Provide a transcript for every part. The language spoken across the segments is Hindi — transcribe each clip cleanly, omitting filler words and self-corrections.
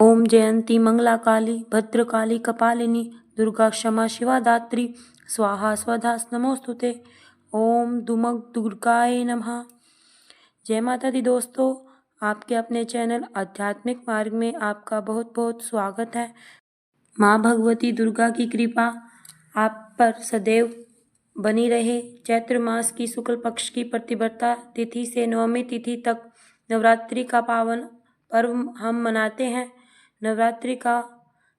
ओम जयंती मंगला काली भद्रकाली कपालिनी दुर्गा क्षमा शिवा दात्री स्वाहा स्वधा नमोस्तुते। ओम दुमक दुर्गाय नमः। जय माता दी दोस्तों, आपके अपने चैनल आध्यात्मिक मार्ग में आपका बहुत बहुत स्वागत है। माँ भगवती दुर्गा की कृपा आप पर सदैव बनी रहे। चैत्र मास की शुक्ल पक्ष की प्रतिपदा तिथि से नवमी तिथि तक नवरात्रि का पावन पर्व हम मनाते हैं। नवरात्रि का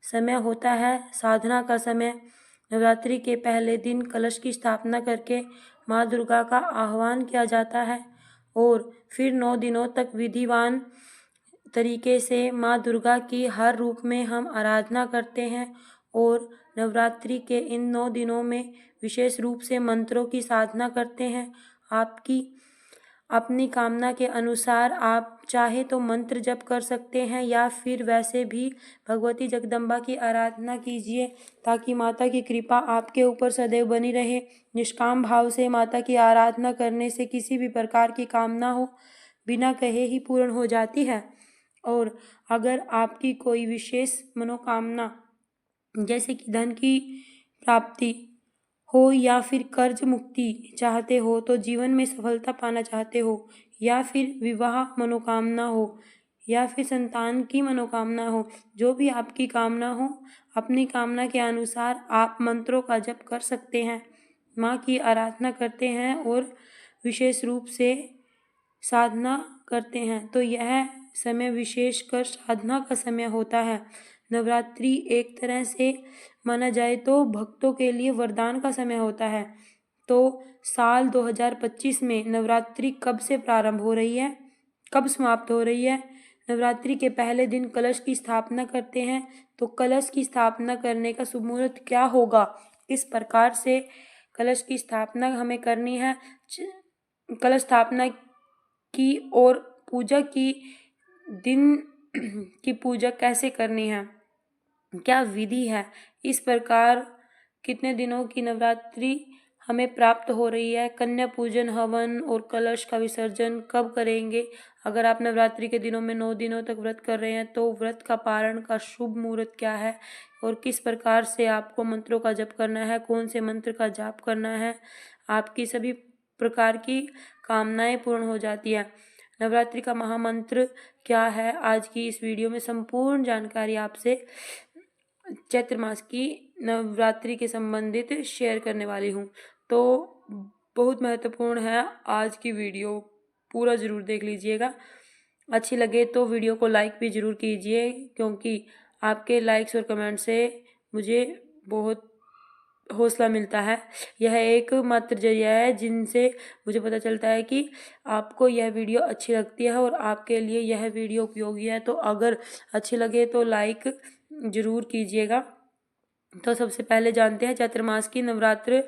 समय होता है साधना का समय। नवरात्रि के पहले दिन कलश की स्थापना करके माँ दुर्गा का आह्वान किया जाता है और फिर 9 दिनों तक विधिवान तरीके से माँ दुर्गा की हर रूप में हम आराधना करते हैं और नवरात्रि के इन 9 दिनों में विशेष रूप से मंत्रों की साधना करते हैं। आपकी अपनी कामना के अनुसार आप चाहे तो मंत्र जप कर सकते हैं या फिर वैसे भी भगवती जगदम्बा की आराधना कीजिए ताकि माता की कृपा आपके ऊपर सदैव बनी रहे। निष्काम भाव से माता की आराधना करने से किसी भी प्रकार की कामना हो बिना कहे ही पूर्ण हो जाती है। और अगर आपकी कोई विशेष मनोकामना जैसे कि धन की प्राप्ति हो या फिर कर्ज मुक्ति चाहते हो, तो जीवन में सफलता पाना चाहते हो या फिर विवाह मनोकामना हो या फिर संतान की मनोकामना हो, जो भी आपकी कामना हो अपनी कामना के अनुसार आप मंत्रों का जप कर सकते हैं, माँ की आराधना करते हैं और विशेष रूप से साधना करते हैं। तो यह समय विशेषकर साधना का समय होता है। नवरात्रि एक तरह से माना जाए तो भक्तों के लिए वरदान का समय होता है। तो साल 2025 में नवरात्रि कब से प्रारंभ हो रही है, कब समाप्त हो रही है? नवरात्रि के पहले दिन कलश की स्थापना करते हैं। तो कलश की स्थापना करने का शुभ मुहूर्त क्या होगा, किस प्रकार से कलश की स्थापना हमें करनी है, कलश स्थापना की और पूजा की दिन की पूजा कैसे करनी है, क्या विधि है, इस प्रकार कितने दिनों की नवरात्रि हमें प्राप्त हो रही है, कन्या पूजन हवन और कलश का विसर्जन कब करेंगे। अगर आप नवरात्रि के दिनों में 9 दिनों तक व्रत कर रहे हैं तो व्रत का पारण का शुभ मुहूर्त क्या है और किस प्रकार से आपको मंत्रों का जप करना है, कौन से मंत्र का जाप करना है, आपकी सभी प्रकार की कामनाएं पूर्ण हो जाती है। नवरात्रि का महामंत्र क्या है, आज की इस वीडियो में संपूर्ण जानकारी आपसे चैत्र मास की नवरात्रि के संबंधित शेयर करने वाली हूँ। तो बहुत महत्वपूर्ण है आज की वीडियो, पूरा ज़रूर देख लीजिएगा। अच्छी लगे तो वीडियो को लाइक भी ज़रूर कीजिए क्योंकि आपके लाइक्स और कमेंट से मुझे बहुत हौसला मिलता है। यह एक मात्र जरिया है जिनसे मुझे पता चलता है कि आपको यह वीडियो अच्छी लगती है और आपके लिए यह वीडियो उपयोगी है। तो अगर अच्छी लगे तो लाइक ज़रूर कीजिएगा। तो सबसे पहले जानते हैं चैत्र मास की नवरात्र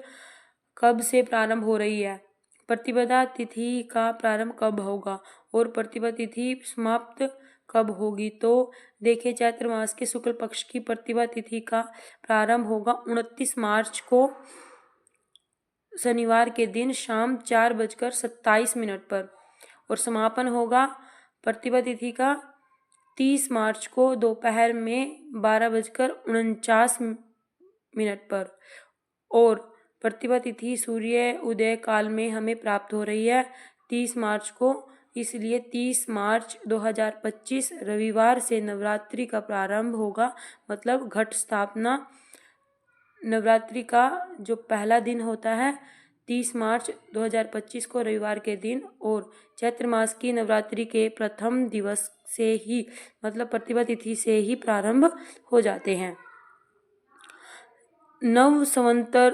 कब से प्रारंभ हो रही है, प्रतिपदा तिथि का प्रारंभ कब होगा और प्रतिपदा तिथि समाप्त कब होगी। तो देखिए, चैत्र मास के शुक्ल पक्ष की प्रतिपदा तिथि का प्रारंभ होगा 29 मार्च को शनिवार के दिन शाम 4:27 पर और समापन होगा प्रतिपदा तिथि का 30 मार्च को दोपहर में 12:49 पर और प्रतिपदा तिथि सूर्य उदय काल में हमें प्राप्त हो रही है 30 मार्च को। इसलिए 30 मार्च 2025 रविवार से नवरात्रि का प्रारंभ होगा, मतलब घट स्थापना नवरात्रि का जो पहला दिन होता है 30 मार्च 2025 को रविवार के दिन और चैत्र मास की नवरात्रि के प्रथम दिवस से ही, मतलब प्रतिपदा तिथि से ही प्रारंभ हो जाते हैं। नव संवत्सर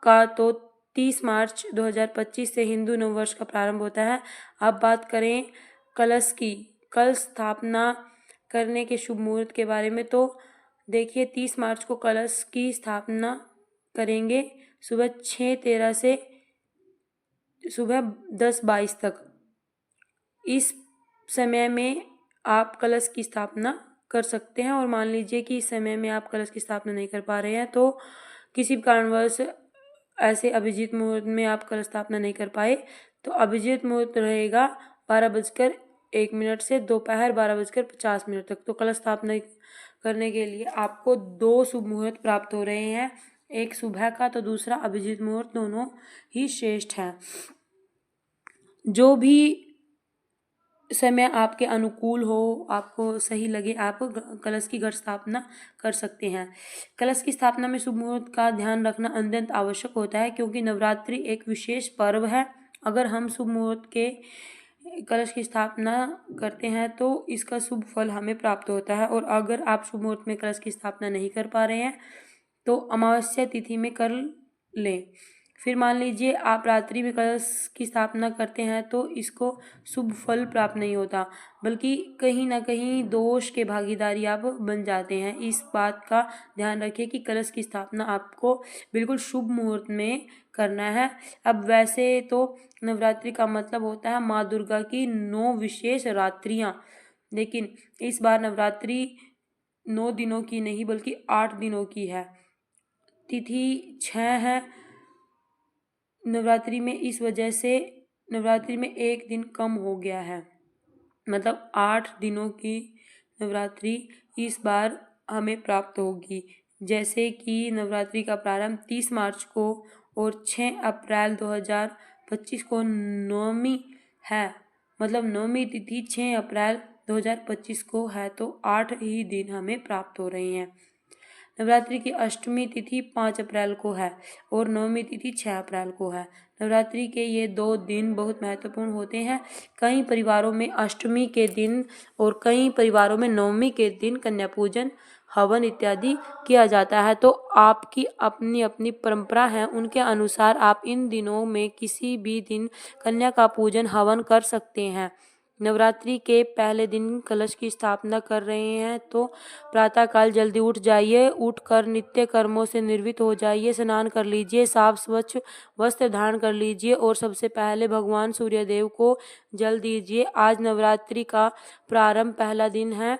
का तो 30 मार्च 2025 से हिंदू नववर्ष का प्रारंभ होता है। अब बात करें कलश की, कलश स्थापना करने के शुभ मुहूर्त के बारे में। तो देखिए, 30 मार्च को कलश की स्थापना करेंगे सुबह 6:13 से सुबह 10:22 तक। इस समय में आप कलश की स्थापना कर सकते हैं और मान लीजिए कि इस समय में आप कलश की स्थापना नहीं कर पा रहे हैं तो किसी भी कारणवश ऐसे अभिजीत मुहूर्त में आप कलश स्थापना नहीं कर पाए तो अभिजीत मुहूर्त रहेगा 1 से दोपहर 12:50 तक। तो कलश स्थापना करने के लिए आपको 2 शुभ मुहूर्त प्राप्त हो रहे हैं, एक सुबह का तो दूसरा अभिजीत मुहूर्त, दोनों ही श्रेष्ठ हैं। जो भी समय आपके अनुकूल हो, आपको सही लगे, आप कलश की घट स्थापना कर सकते हैं। कलश की स्थापना में शुभ मुहूर्त का ध्यान रखना अत्यंत आवश्यक होता है, क्योंकि नवरात्रि एक विशेष पर्व है। अगर हम शुभ मुहूर्त के कलश की स्थापना करते हैं तो इसका शुभ फल हमें प्राप्त होता है, और अगर आप शुभ मुहूर्त में कलश की स्थापना नहीं कर पा रहे हैं तो अमावस्या तिथि में कर लें। फिर मान लीजिए आप रात्रि में कलश की स्थापना करते हैं तो इसको शुभ फल प्राप्त नहीं होता, बल्कि कहीं ना कहीं दोष के भागीदारी आप बन जाते हैं। इस बात का ध्यान रखिए कि कलश की स्थापना आपको बिल्कुल शुभ मुहूर्त में करना है। अब वैसे तो नवरात्रि का मतलब होता है माँ दुर्गा की 9 विशेष रात्रियाँ, लेकिन इस बार नवरात्रि 9 दिनों की नहीं बल्कि 8 दिनों की है। तिथि 6 है नवरात्रि में, इस वजह से नवरात्रि में 1 दिन कम हो गया है, मतलब 8 दिनों की नवरात्रि इस बार हमें प्राप्त होगी। जैसे कि नवरात्रि का प्रारंभ 30 मार्च को और 6 अप्रैल 2025 को नवमी है, मतलब नवमी तिथि 6 अप्रैल 2025 को है, तो 8 ही दिन हमें प्राप्त हो रहे हैं। नवरात्रि की अष्टमी तिथि 5 अप्रैल को है और नवमी तिथि 6 अप्रैल को है। नवरात्रि के ये 2 दिन बहुत महत्वपूर्ण होते हैं। कई परिवारों में अष्टमी के दिन और कई परिवारों में नवमी के दिन कन्या पूजन, हवन इत्यादि किया जाता है। तो आपकी अपनी अपनी परंपरा है, उनके अनुसार आप इन दिनों में किसी भी दिन कन्या का पूजन हवन कर सकते हैं। नवरात्रि के पहले दिन कलश की स्थापना कर रहे हैं तो प्रातःकाल जल्दी उठ जाइए, उठकर नित्य कर्मों से निर्वृत्त हो जाइए, स्नान कर लीजिए, साफ स्वच्छ वस्त्र धारण कर लीजिए और सबसे पहले भगवान सूर्यदेव को जल दीजिए। आज नवरात्रि का प्रारंभ पहला दिन है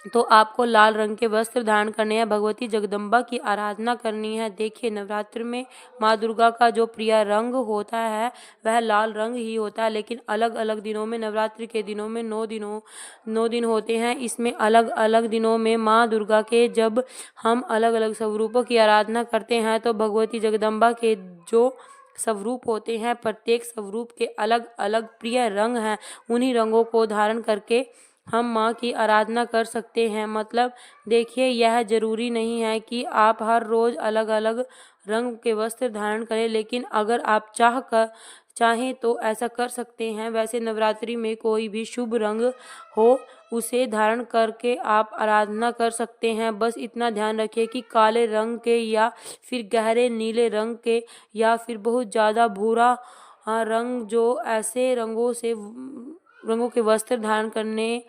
तो आपको लाल रंग के वस्त्र धारण करने हैं, भगवती जगदम्बा की आराधना करनी है। देखिए, नवरात्र में माँ दुर्गा का जो प्रिय रंग होता है वह लाल रंग ही होता है, लेकिन अलग अलग दिनों में, नवरात्रि के दिनों में 9 दिन होते हैं। इसमें अलग अलग दिनों में माँ दुर्गा के जब हम अलग अलग स्वरूपों की आराधना करते हैं तो भगवती जगदम्बा के जो स्वरूप होते हैं, प्रत्येक स्वरूप के अलग अलग प्रिय रंग हैं। उन्हीं रंगों को धारण करके हम माँ की आराधना कर सकते हैं। मतलब देखिए, यह जरूरी नहीं है कि आप हर रोज अलग अलग रंग के वस्त्र धारण करें, लेकिन अगर आप चाहें तो ऐसा कर सकते हैं। वैसे नवरात्रि में कोई भी शुभ रंग हो उसे धारण करके आप आराधना कर सकते हैं। बस इतना ध्यान रखिए कि काले रंग के या फिर गहरे नीले रंग के या फिर बहुत ज़्यादा भूरा रंग, जो ऐसे रंगों के वस्त्र धारण करने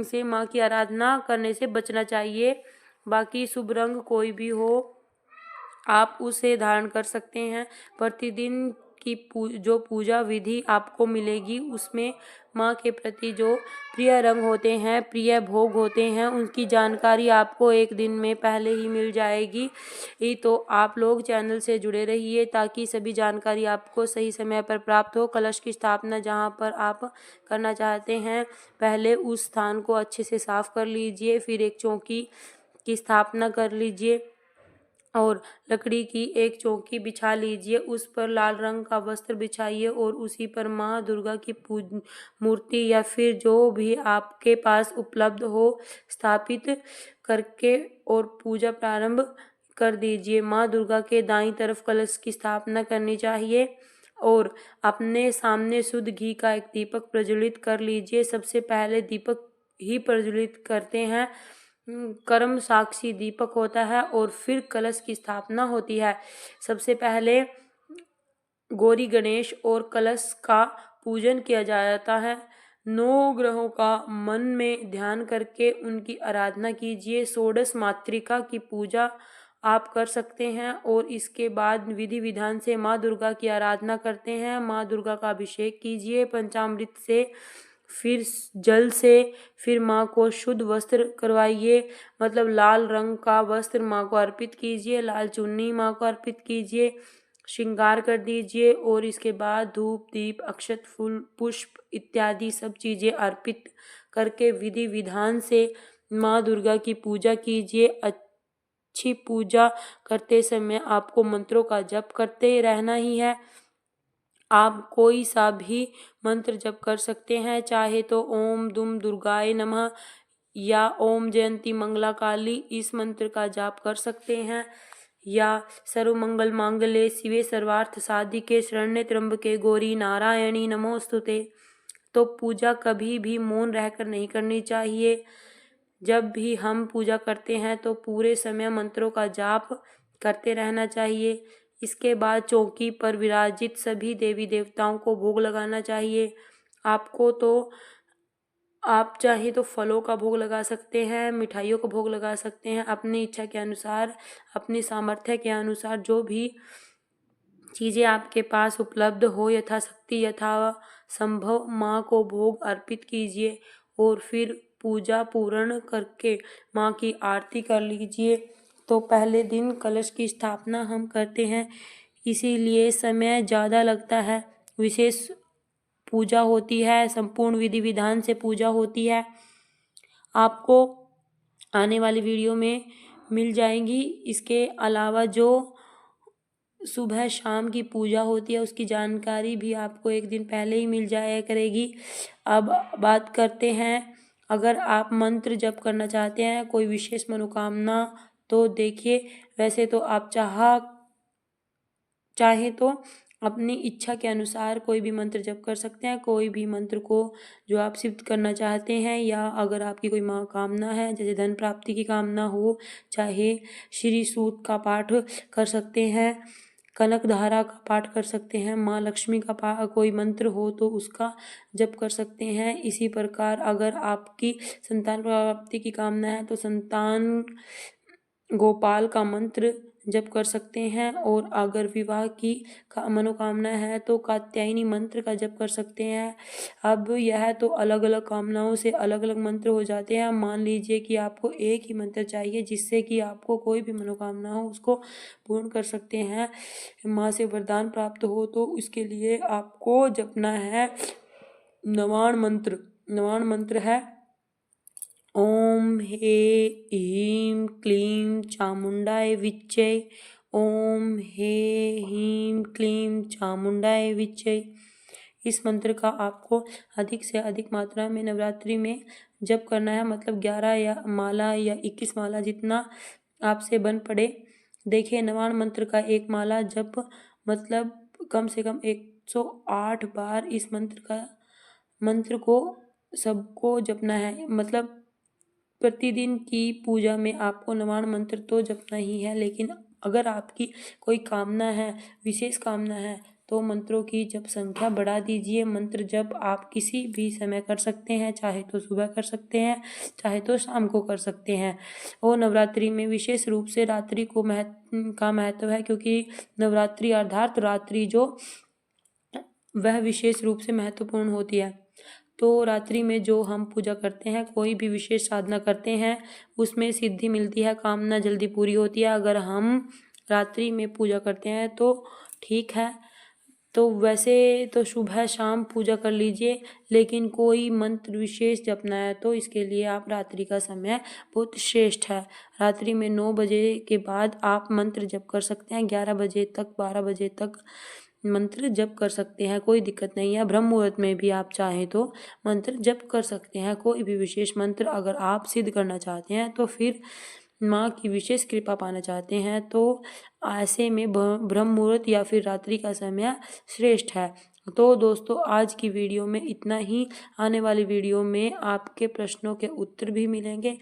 से माँ की आराधना करने से बचना चाहिए। बाकी शुभ रंग कोई भी हो आप उसे धारण कर सकते हैं। प्रतिदिन की जो पूजा विधि आपको मिलेगी उसमें माँ के प्रति जो प्रिय रंग होते हैं, प्रिय भोग होते हैं, उनकी जानकारी आपको 1 दिन में पहले ही मिल जाएगी। तो आप लोग चैनल से जुड़े रहिए ताकि सभी जानकारी आपको सही समय पर प्राप्त हो। कलश की स्थापना जहाँ पर आप करना चाहते हैं पहले उस स्थान को अच्छे से साफ कर लीजिए, फिर एक चौकी की स्थापना कर लीजिए और लकड़ी की एक चौकी बिछा लीजिए, उस पर लाल रंग का वस्त्र बिछाइए और उसी पर माँ दुर्गा की मूर्ति या फिर जो भी आपके पास उपलब्ध हो स्थापित करके और पूजा प्रारंभ कर दीजिए। माँ दुर्गा के दाईं तरफ कलश की स्थापना करनी चाहिए और अपने सामने शुद्ध घी का एक दीपक प्रज्वलित कर लीजिए। सबसे पहले दीपक ही प्रज्वलित करते हैं, कर्म साक्षी दीपक होता है और फिर कलश की स्थापना होती है। सबसे पहले गौरी गणेश और कलश का पूजन किया जाता है। 9 ग्रहों का मन में ध्यान करके उनकी आराधना कीजिए। षोडश मातृका की पूजा आप कर सकते हैं और इसके बाद विधि विधान से माँ दुर्गा की आराधना करते हैं। माँ दुर्गा का अभिषेक कीजिए पंचामृत से, फिर जल से, फिर माँ को शुद्ध वस्त्र करवाइए, मतलब लाल रंग का वस्त्र माँ को अर्पित कीजिए, लाल चुन्नी माँ को अर्पित कीजिए। श्रृंगार कर दीजिए और इसके बाद धूप दीप अक्षत फूल पुष्प इत्यादि सब चीज़ें अर्पित करके विधि विधान से माँ दुर्गा की पूजा कीजिए। अच्छी पूजा करते समय आपको मंत्रों का जप करते रहना ही है। आप कोई सा भी मंत्र जप कर सकते हैं, चाहे तो ओम दुम दुर्गाय नमः या ओम जयंती मंगला काली इस मंत्र का जाप कर सकते हैं, या सर्वमंगल मांगल्ये शिवे सर्वार्थ साधिके शरण्ये त्र्यंबके गौरी नारायणी नमोस्तुते। तो पूजा कभी भी मौन रहकर नहीं करनी चाहिए। जब भी हम पूजा करते हैं तो पूरे समय मंत्रों का जाप करते रहना चाहिए। इसके बाद चौकी पर विराजित सभी देवी देवताओं को भोग लगाना चाहिए। आप चाहे तो फलों का भोग लगा सकते हैं, मिठाइयों का भोग लगा सकते हैं, अपनी इच्छा के अनुसार, अपनी सामर्थ्य के अनुसार जो भी चीज़ें आपके पास उपलब्ध हो यथाशक्ति यथा संभव माँ को भोग अर्पित कीजिए और फिर पूजा पूर्ण करके माँ की आरती कर लीजिए। तो पहले दिन कलश की स्थापना हम करते हैं, इसीलिए समय ज़्यादा लगता है। विशेष पूजा होती है, संपूर्ण विधि विधान से पूजा होती है, आपको आने वाली वीडियो में मिल जाएंगी। इसके अलावा जो सुबह शाम की पूजा होती है उसकी जानकारी भी आपको एक दिन पहले ही मिल जाया करेगी। अब बात करते हैं, अगर आप मंत्र जप करना चाहते हैं, कोई विशेष मनोकामना, तो देखिए वैसे तो आप चाहे तो अपनी इच्छा के अनुसार कोई भी मंत्र जप कर सकते हैं। कोई भी मंत्र को जो आप सिद्ध करना चाहते हैं, या अगर आपकी कोई मनोकामना है, जैसे धन प्राप्ति की कामना हो, चाहे श्री सूक्त का पाठ कर सकते हैं, कनक धारा का पाठ कर सकते हैं, माँ लक्ष्मी का कोई मंत्र हो तो उसका जप कर सकते हैं। इसी प्रकार अगर आपकी संतान प्राप्ति की कामना है तो संतान गोपाल का मंत्र जप कर सकते हैं, और अगर विवाह की मनोकामना है तो कात्यायनी मंत्र का जप कर सकते हैं। अब यह तो अलग अलग कामनाओं से अलग अलग मंत्र हो जाते हैं। मान लीजिए कि आपको एक ही मंत्र चाहिए जिससे कि आपको कोई भी मनोकामना हो उसको पूर्ण कर सकते हैं, माँ से वरदान प्राप्त हो, तो इसके लिए आपको जपना है नवाण मंत्र। नवाण मंत्र है ओम हे ह्रीं क्लीं चामुंडाय विच्चे। ओम हे ह्रीं क्लीं चामुंडाय विच्चे। इस मंत्र का आपको अधिक से अधिक मात्रा में नवरात्रि में जप करना है, मतलब 11 माला या 21 माला जितना आपसे बन पड़े। देखिए नवाण मंत्र का एक माला जप मतलब कम से कम 108 बार इस मंत्र को सबको जपना है। मतलब प्रतिदिन की पूजा में आपको नवाण मंत्र तो जपना ही है, लेकिन अगर आपकी कोई कामना है, विशेष कामना है, तो मंत्रों की जप संख्या बढ़ा दीजिए। मंत्र जप आप किसी भी समय कर सकते हैं, चाहे तो सुबह कर सकते हैं, चाहे तो शाम को कर सकते हैं। और नवरात्रि में विशेष रूप से रात्रि को महत्व है, क्योंकि नवरात्रि अर्थात रात्रि जो वह विशेष रूप से महत्वपूर्ण होती है। तो रात्रि में जो हम पूजा करते हैं, कोई भी विशेष साधना करते हैं, उसमें सिद्धि मिलती है, कामना जल्दी पूरी होती है। अगर हम रात्रि में पूजा करते हैं तो ठीक है, तो वैसे तो सुबह शाम पूजा कर लीजिए, लेकिन कोई मंत्र विशेष जपना है तो इसके लिए आप रात्रि का समय बहुत श्रेष्ठ है। रात्रि में 9 बजे के बाद आप मंत्र जप कर सकते हैं, 11 बजे तक 12 बजे तक मंत्र जप कर सकते हैं, कोई दिक्कत नहीं है। ब्रह्म मुहूर्त में भी आप चाहें तो मंत्र जप कर सकते हैं। कोई भी विशेष मंत्र अगर आप सिद्ध करना चाहते हैं तो फिर माँ की विशेष कृपा पाना चाहते हैं, तो ऐसे में ब्रह्म मुहूर्त या फिर रात्रि का समय श्रेष्ठ है। तो दोस्तों आज की वीडियो में इतना ही। आने वाली वीडियो में आपके प्रश्नों के उत्तर भी मिलेंगे।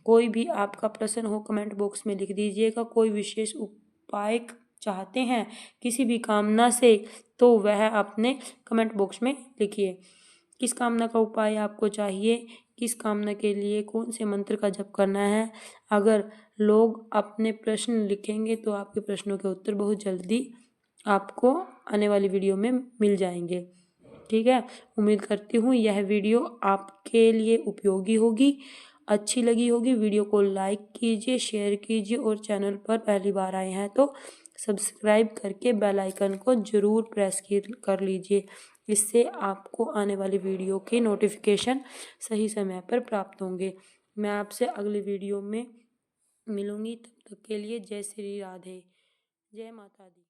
कोई भी आपका प्रश्न हो कमेंट बॉक्स में लिख दीजिएगा। कोई विशेष उपाय चाहते हैं किसी भी कामना से, तो वह अपने कमेंट बॉक्स में लिखिए। किस कामना का उपाय आपको चाहिए, किस कामना के लिए कौन से मंत्र का जप करना है। अगर लोग अपने प्रश्न लिखेंगे तो आपके प्रश्नों के उत्तर बहुत जल्दी आपको आने वाली वीडियो में मिल जाएंगे। ठीक है, उम्मीद करती हूँ यह वीडियो आपके लिए उपयोगी होगी, अच्छी लगी होगी। वीडियो को लाइक कीजिए, शेयर कीजिए, और चैनल पर पहली बार आए हैं तो सब्सक्राइब करके बेल आइकन को ज़रूर प्रेस कर लीजिए। इससे आपको आने वाली वीडियो के नोटिफिकेशन सही समय पर प्राप्त होंगे। मैं आपसे अगली वीडियो में मिलूंगी, तब तक के लिए जय श्री राधे, जय माता दी।